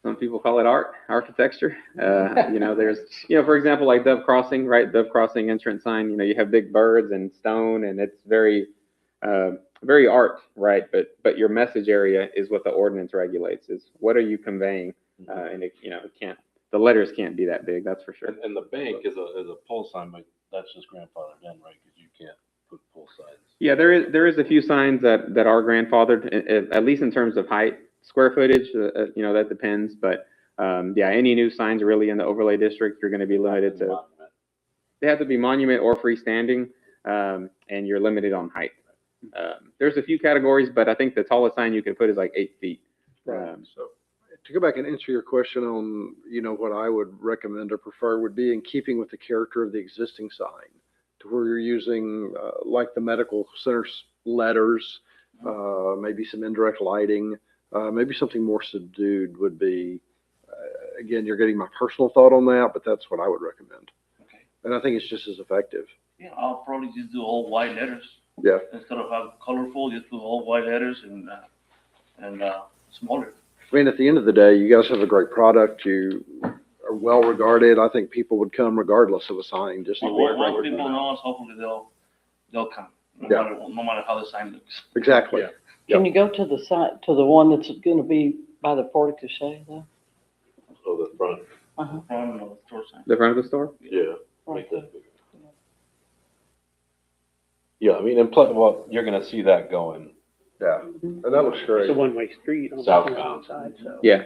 Some people call it architecture. There's, for example, like Dove Crossing, right? Dove Crossing entrance sign, you have big birds and stone, and it's very, very art, right? But your message area is what the ordinance regulates, is what are you conveying? And it can't, the letters can't be that big, that's for sure. And the bank is a pole sign, but that's just grandfathered in, right? Because you can't put pole signs. Yeah, there is a few signs that are grandfathered, at least in terms of height. Square footage, that depends, but any new signs really in the overlay district, you're going to be limited to. They have to be monument or freestanding, and you're limited on height. There's a few categories, but I think the tallest sign you can put is like 8 feet. So to go back and answer your question on, what I would recommend or prefer would be in keeping with the character of the existing sign, to where you're using like the medical center's letters, maybe some indirect lighting. Maybe something more subdued would be, again, you're getting my personal thought on that, but that's what I would recommend. Okay. And I think it's just as effective. Yeah, I'll probably just do all white letters. Yeah. Instead of have colorful, just do all white letters and smaller. I mean, at the end of the day, you guys have a great product. You are well regarded. I think people would come regardless of a sign. Just Once people know us, hopefully they'll come, no matter how the sign looks. Exactly. Yeah. Can you go to the site, to the one that's gonna be by the Porte Cochet though? So the front, Front of the store sign. The front of the store? yeah. Right. Make that bigger. Yeah, I mean, you're gonna see that going Yeah. And that looks It's great. a one-way street on the Southbound. side, so. Yeah.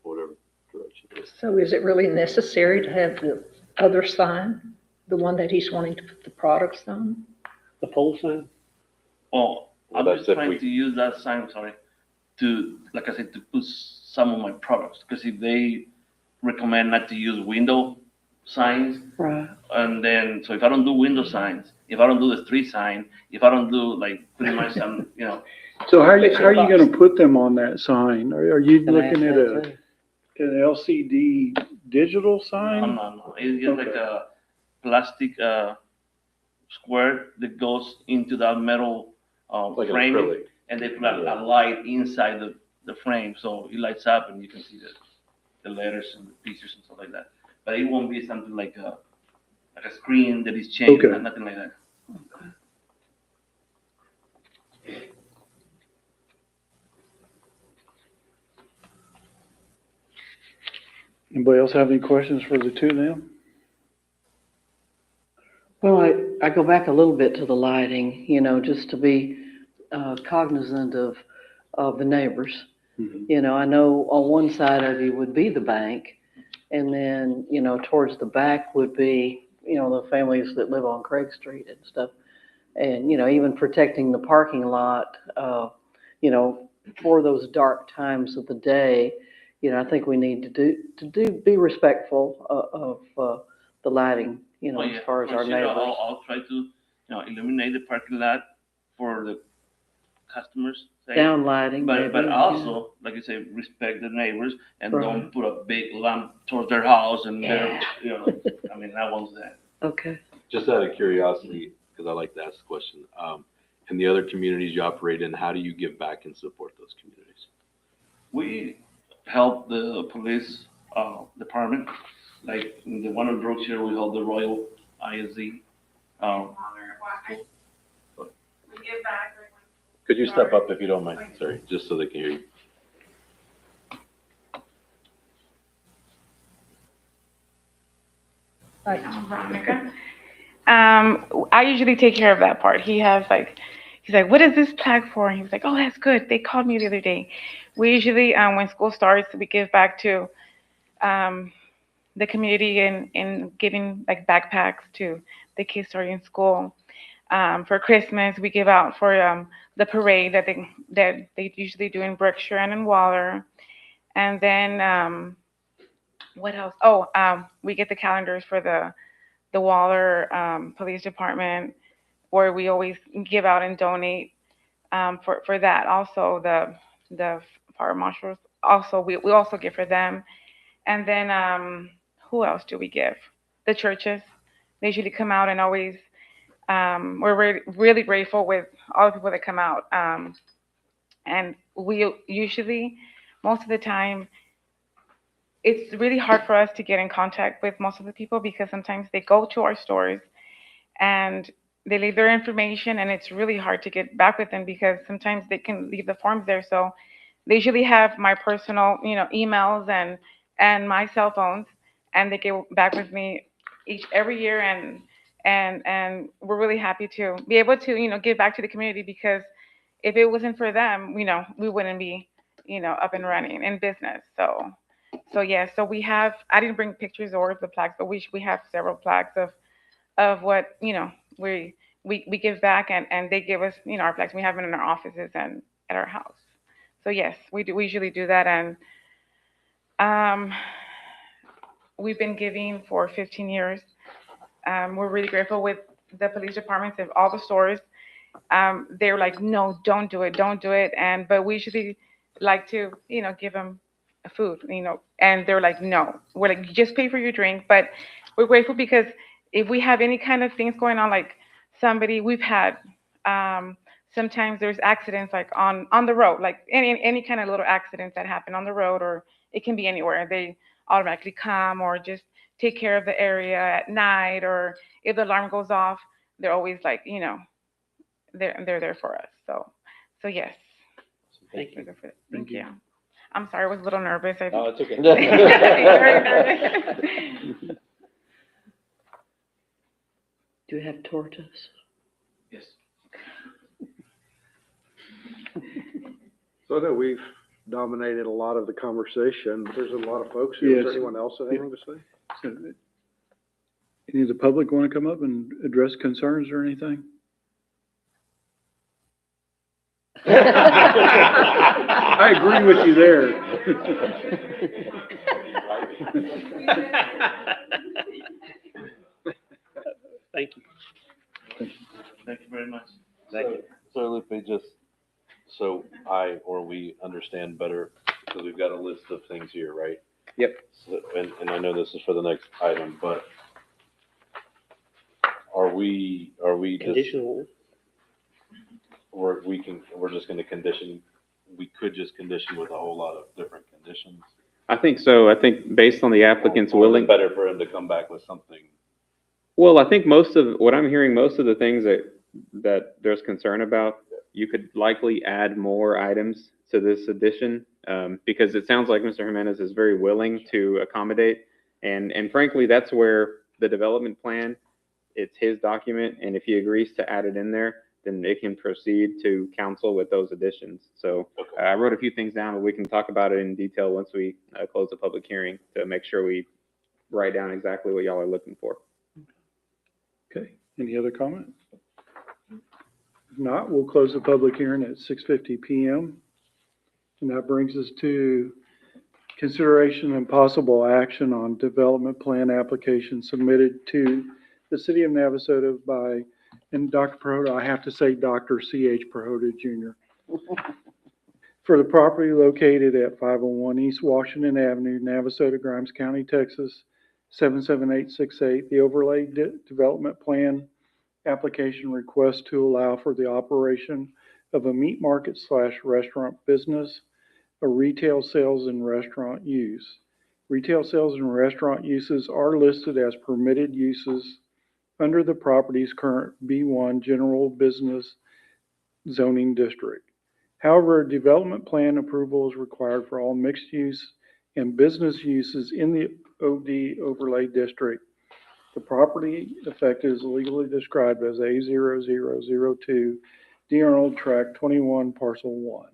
whatever direction it is. So is it really necessary to have the other sign, the one that he's wanting to put the products on? The pole sign? Oh, I'm Well, just that's if trying we- to use that sign, to, like I said, to put some of my products. Because if they recommend not to use window signs, Right. and then, so if I don't do window signs, if I don't do the street sign, if I don't do like pretty much some, So how are you gonna put them on that sign? Are you Can I ask looking at that too? an LCD digital no, sign? no. It's just like a plastic, square that goes into that metal, Like an frame. acrylic. And they put a light inside the frame, so it lights up and you can see the letters and the pictures and stuff like that. But it won't be something like a screen that is changed, Okay. nothing like that. Anybody else have any questions for the two of them? Well, I go back a little bit to the lighting, just to be cognizant of the neighbors. I know on one side of you would be the bank, and then, towards the back would be, the families that live on Craig Street and stuff. And, even protecting the parking lot, for those dark times of the day, I think we need to be respectful of the lighting, Oh, yeah, as far as for our sure. neighbors. I'll try to, illuminate the parking lot for the customers. say. Downlighting, maybe. But yeah. also, like I say, respect the neighbors and Right. don't put a big lamp towards their house and Yeah. I mean, I want that. Okay. Just out of curiosity, because I like to ask the question, in the other communities you operate in, how do you give back and support those communities? We help the police, department, like the one in Brookshire, we help the Royal ISD. We give back. Could you step up if you don't mind? Sorry, just so they can hear you. Veronica. I usually take care of that part. He's like, what is this plaque for? And he was like, oh, that's good. They called me the other day. We usually, when school starts, we give back to the community in giving like backpacks to the kids starting in school. For Christmas, we give out for the parade that they usually do in Berkshire and in Waller. And then what else? Oh, we get the calendars for the Waller Police Department, where we always give out and donate for that. Also, the fire marshals, also we also give for them. And then who else do we give? The churches. They usually come out and always. We're really grateful with all the people that come out. And we usually, most of the time, it's really hard for us to get in contact with most of the people because sometimes they go to our stores and they leave their information, and it's really hard to get back with them because sometimes they can leave the forms there. So they usually have my personal, emails and my cell phones, and they get back with me every year, and we're really happy to be able to, give back to the community because if it wasn't for them, we wouldn't be, up and running in business. So yeah, so we have. I didn't bring pictures or the plaques, but we have several plaques of what we give back, and they give us our plaques. We have them in our offices and at our house. So yes, we do. We usually do that, and we've been giving for 15 years. We're really grateful with the police departments of all the stores. They're like, no, don't do it, don't do it, but we usually like to give them food, and they're like, no, we're like, just pay for your drink, but we're grateful because if we have any kind of things going on, like we've had, sometimes there's accidents like on the road, like any kind of little accidents that happen on the road, or it can be anywhere. They automatically come or just take care of the area at night, or if the alarm goes off, they're always like, they're there for us. So yes. Thank you. Thank you. I'm sorry, I was a little nervous. No, it's okay. Very nervous. Do you have tortas? Yes. So I know we've dominated a lot of the conversation, but there's a lot of folks here. Is there Yes. anyone else have anything to say? So, any of the public want to come up and address concerns or anything? I agree with you there. Thank you. Thank you very much. So Lupe, just so we understand better, because we've got a list of things here, right? Yep. So, and I know this is for the next item, but are we just, Conditional. we're just gonna condition, we could just condition with a whole lot of different conditions? I think so. I think based on the applicant's Or is it willing. better for him to come back with something? Well, I think most of what I'm hearing, most of the things that there's concern about, you could likely add more items to this addition. because it sounds like Mr. Jimenez is very willing to accommodate. And frankly, that's where the development plan, it's his document, and if he agrees to add it in there, then it can proceed to council with those additions. So I wrote a few things down, but we can talk about it in detail once we close the public hearing to make sure we write down exactly what y'all are looking for. Okay, any other comments? If not, we'll close the public hearing at 6:50 PM. And that brings us to consideration and possible action on development plan application submitted to the city of Navasota by, and Dr. Prohoda, I have to say Dr. C.H. Prohoda Jr. for the property located at 501 East Washington Avenue, Navasota, Grimes County, Texas, 77868. The overlay development plan application request to allow for the operation of a meat market / restaurant business, a retail sales and restaurant use. Retail sales and restaurant uses are listed as permitted uses under the property's current B1 general business zoning district. However, a development plan approval is required for all mixed use and business uses in the OD overlay district. The property affected is legally described as A0002 D. Arnold Tract 21, Parcel 1.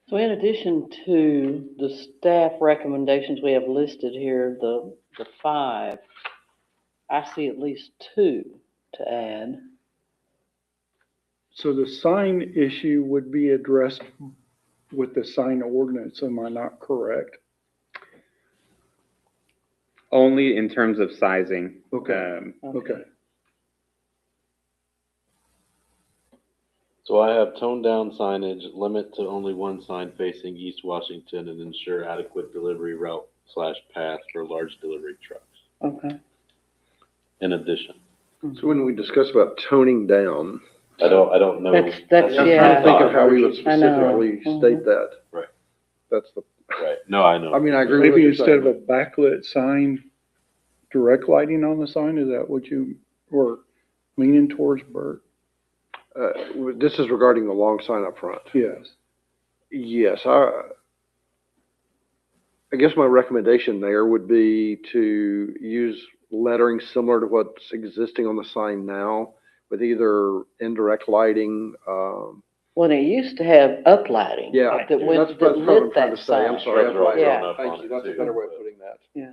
So in addition to the staff recommendations we have listed here, the 5, I see at least 2 to add. So the sign issue would be addressed with the sign ordinance, am I not correct? Only in terms of sizing. Okay. Okay. So I have toned down signage, limit to only one sign facing East Washington, and ensure adequate delivery route / path for large delivery trucks. Okay. In addition, So when we discuss about toning down, I don't know. That's, I'm trying to yeah. think of how we would I know. specifically state that. Right. That's the, Right. No, I know. I mean, I agree with what Maybe you're instead of saying. a backlit sign, direct lighting on the sign, is that what you were leaning towards, Bert? This is regarding the long sign up front. Yes. Yes, I guess my recommendation there would be to use lettering similar to what's existing on the sign now, with either indirect lighting, Well, it used to have uplighting. yeah, That went, that's that what I'm lit trying that to say, I'm sign. sorry. Shrubs are all Yeah. grown up Thank on you, it that's a too, better way of but- putting that. Yeah.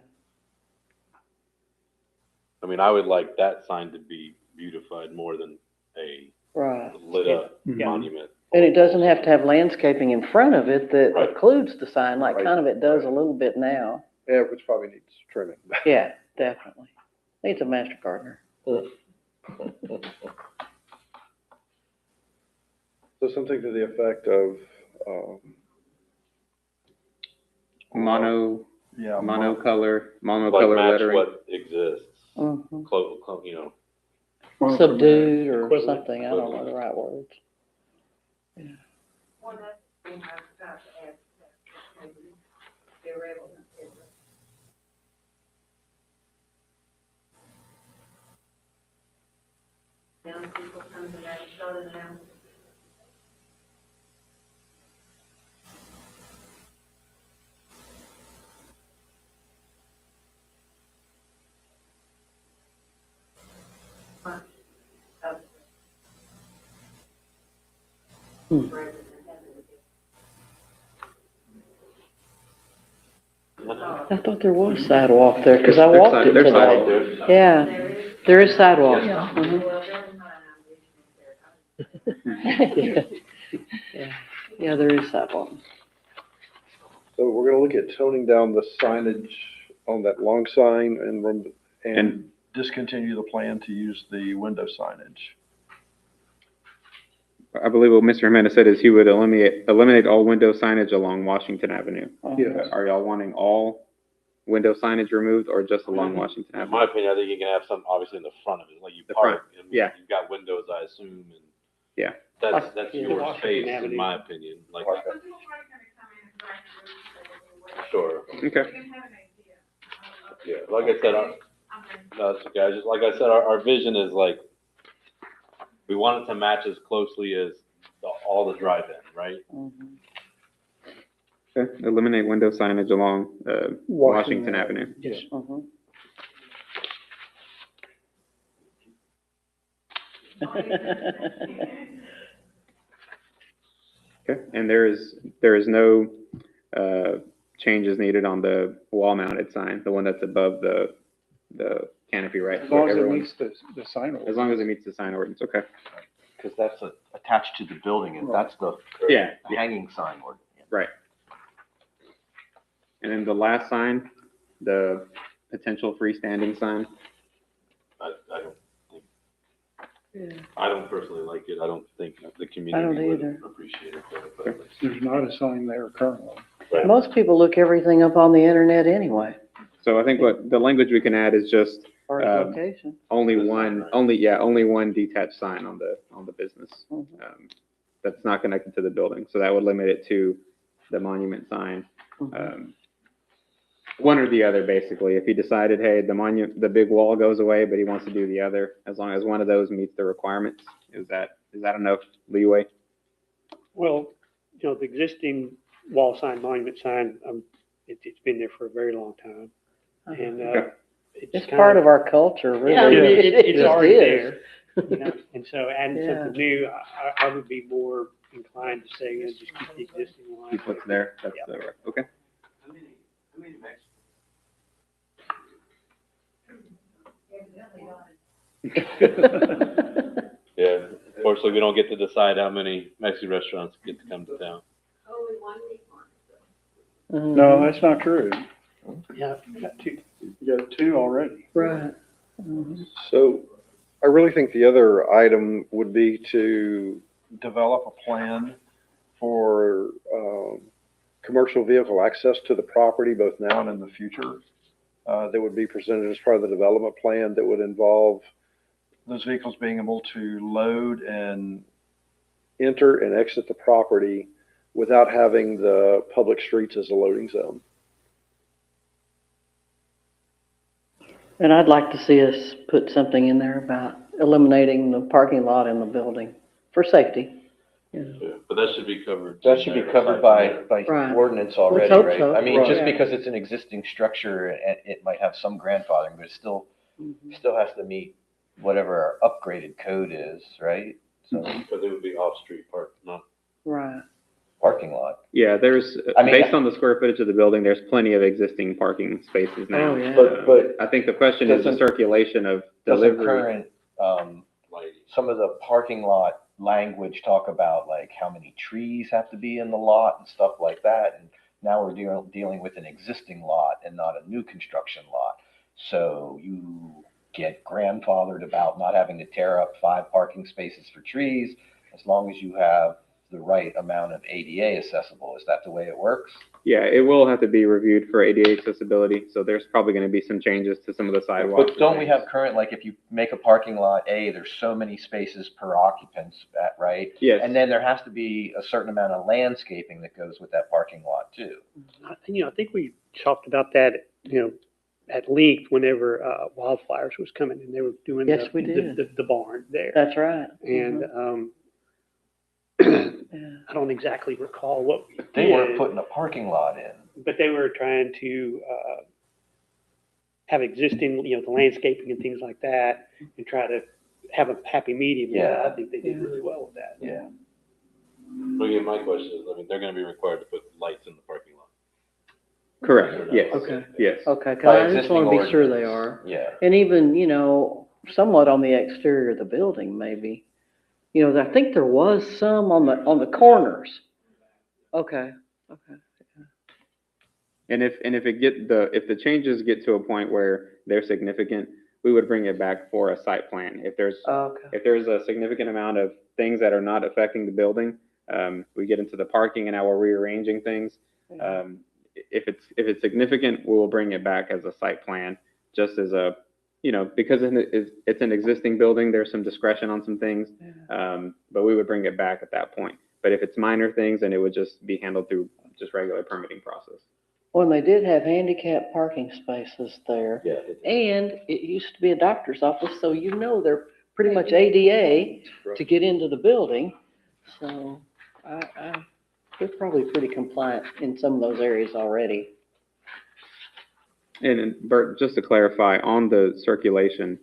I mean, I would like that sign to be beautified more than a Right. lit up Yeah. monument. And it doesn't have to have landscaping in front of it that Right. occludes the sign, like Right. kind of it does a Right. little bit now. Yeah, which probably needs trimming. Yeah, definitely. Needs a master gardener. So something to the effect of, Monocolor Like match lettering. what exists, Mhm. you know. Subdued or Equivalent. something, I don't know the right words. Well, that's the thing I was about to ask, that maybe they were able to. Young people come to Navasota now. Much of Hmm. residents I thought there was sidewalk there, cause I walked it There's today. sidewalk there. Yeah, there is sidewalk. Yeah. Mhm. well, there's mine, I'm wishing there. Yeah, yeah, there is sidewalk. so we're gonna look at toning down the signage on that long sign and discontinue the plan to use the window signage. I believe what Mr. Jimenez said is he would eliminate all window signage along Washington Avenue. Yes. Are y'all wanting all window signage removed or just along Washington In Avenue? my opinion, I think you can have some obviously in the front of it, like you The park. front, I mean, yeah. You've got windows, I assume, and. Yeah. That's Yeah. your Washington space, in Avenue. my opinion, like, Okay. sure. Okay. Yeah, like I said, no, it's okay. Just like I said, our vision is like We want it to match as closely as all the drive-in, right? Mhm. Okay, eliminate window signage along, Washington Avenue. Yes. Mhm. Okay, and there is no, changes needed on the wall-mounted sign, the one that's above the canopy, right? As long as it Everyone- meets the sign ordinance. As long as it meets the sign ordinance, okay. Because that's attached to the building, and that's the Yeah, hanging sign ordinance. right. And then the last sign, the potential freestanding sign, I don't think, Yeah. I don't personally like it. I don't think the I don't community would either. appreciate it. But There's not a sign there currently. Right. Most people look everything up on the internet anyway, so I think what, the language we can add is just, or location. only This one, sign, right? only one detached sign on the business. Mhm. That's not connected to the building, so that would limit it to the monument sign. Mhm. One or the other, basically. If he decided, hey, the big wall goes away, but he wants to do the other, as long as one of those meets the requirements, is that enough leeway? Well, the existing wall sign, monument sign, it's been there for a very long time. And, Okay. It's part of our culture, really. Yeah, I mean, it's just already is. there, and so adding Yeah. something new, I would be more inclined to say, just keep the existing one. Keep what's there, that's, Yeah. okay. yeah, unfortunately, we don't get to decide how many Mexican restaurants get to come to town. Mhm. No, that's not true. Yeah, got two. You got two already. Right. Mhm. So I really think the other item would be to develop a plan for commercial vehicle access to the property, both now and in the future. That would be presented as part of the development plan that would involve those vehicles being able to load and enter and exit the property without having the public streets as a loading zone. And I'd like to see us put something in there about eliminating the parking lot in the building for safety. Yeah, but that should be covered. That should be covered by Right. ordinance already, hope right? so. I mean, just Right. because it's an existing structure, it might have some grandfathering, but it still has to meet whatever our upgraded code is, right? So, Because it would be off-street park, not. Right. parking lot. Yeah, there's, I mean- based on the square footage of the building, there's plenty of existing parking spaces now. Oh, yeah. But I think the question is the Doesn't- circulation of doesn't delivery. current, Lighting. some of the parking lot language talk about like how many trees have to be in the lot and stuff like that? And now we're dealing with an existing lot and not a new construction lot. So you get grandfathered about not having to tear up 5 parking spaces for trees, as long as you have the right amount of ADA accessible. Is that the way it works? Yeah, it will have to be reviewed for ADA accessibility, so there's probably gonna be some changes to some of the sidewalks. But don't we have current, like if you make a parking lot A, there's so many spaces per occupant, right? Yes. And then there has to be a certain amount of landscaping that goes with that parking lot too. I think we talked about that, at length whenever Wildflowers was coming and they were doing Yes, we did. the barn there. That's right. And Yeah. I don't exactly recall what we They weren't did, putting a parking lot in. but they were trying to have existing, the landscaping and things like that, and try to have a happy medium. Yeah. I think they did really well with that. Yeah. But again, my question is, they're gonna be required to put lights in the parking lot. Correct, yes. Okay. Yes. Okay, 'cause By I just existing want to be sure they ordinance. are. Yeah. And even, somewhat on the exterior of the building, maybe. I think there was some on the corners. Okay, okay. And if if the changes get to a point where they're significant, we would bring it back for a site plan. If there's a significant amount of things that are not affecting the building, we get into the parking and now we're rearranging things. If it's significant, we will bring it back as a site plan, just as a, because it's an existing building, there's some discretion on some things. But we would bring it back at that point. But if it's minor things, then it would just be handled through just regular permitting process. Well, and they did have handicap parking spaces there. Yeah. And it used to be a doctor's office, so they're pretty much ADA to get into the building. So they're probably pretty compliant in some of those areas already. And Bert, just to clarify, on the circulation,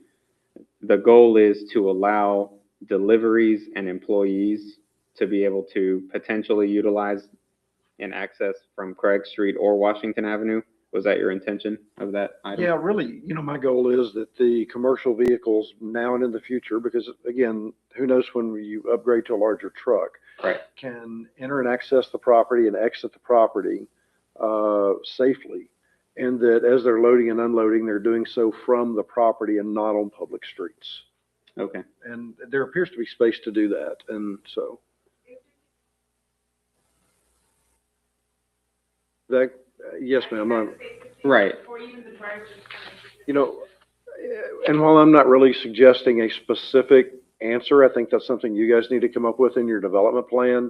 the goal is to allow deliveries and employees to be able to potentially utilize and access from Craig Street or Washington Avenue. Was that your intention of that item? Yeah, really, my goal is that the commercial vehicles now and in the future, because again, who knows when you upgrade to a larger truck, Right. can enter and access the property and exit the property safely. And that as they're loading and unloading, they're doing so from the property and not on public streets. Okay. And there appears to be space to do that. And so that, yes, ma'am. Right. And while I'm not really suggesting a specific answer, I think that's something you guys need to come up with in your development plan.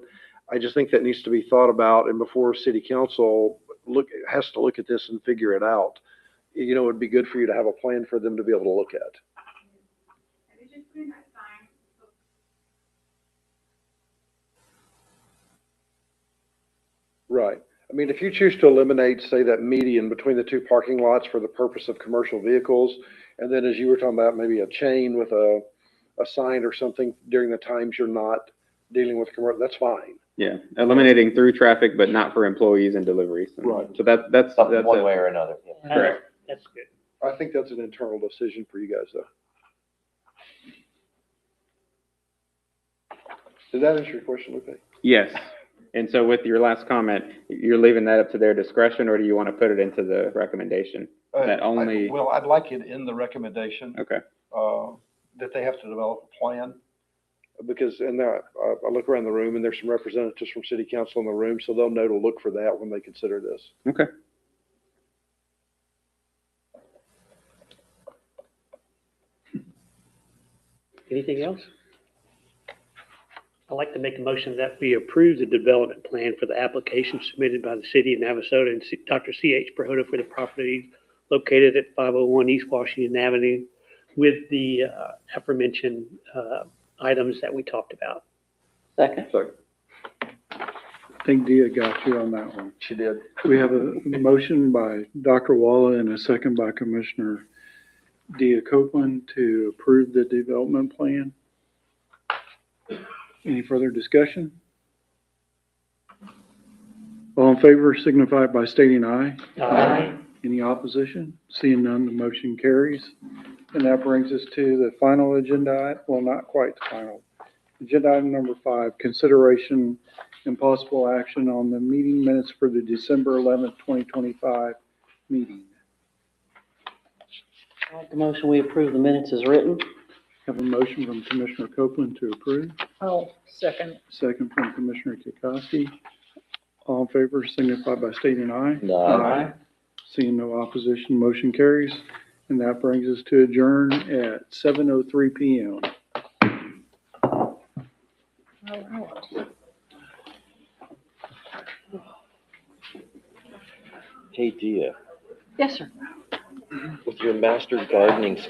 I just think that needs to be thought about, and before city council has to look at this and figure it out. It'd be good for you to have a plan for them to be able to look at. Right. I mean, if you choose to eliminate, say, that median between the two parking lots for the purpose of commercial vehicles, and then as you were talking about, maybe a chain with a sign or something during the times you're not dealing with commercial, that's fine. Yeah, eliminating through traffic, but not for employees and deliveries. Right. So that's Something one a- way or another. Yeah. Correct. That's good. I think that's an internal decision for you guys, though. Did that answer your question, Lupe? Yes. And so with your last comment, you're leaving that up to their discretion, or do you want to put it into the recommendation? That only, Well, I'd like it in the recommendation. okay, That they have to develop a plan. Because, and I look around the room and there's some representatives from city council in the room, so they'll know to look for that when they consider this. okay. Anything else? I'd like to make a motion that we approve the development plan for the application submitted by the city of Navasota and Dr. C.H. Prohoda for the property located at 501 East Washington Avenue with the aforementioned items that we talked about. Second. So, I think Dia got you on that one. she did. We have a motion by Dr. Walla and a second by Commissioner Dia Copeland to approve the development plan. Any further discussion? All in favor signify by stating aye. Aye. Any opposition? Seeing none, the motion carries. And that brings us to the final agenda, well, not quite the final. Agenda item number 5, consideration and possible action on the meeting minutes for the December 11th, 2025 meeting. I'll make the motion, we approve the minutes as written. Have a motion from Commissioner Copeland to approve, Oh, second. second from Commissioner Kikoski. All in favor signify by stating aye. Aye. Seeing no opposition, motion carries. And that brings us to adjourn at 7:03 PM. All right. Hey, Dia, Yes, sir. with your master gardening skills,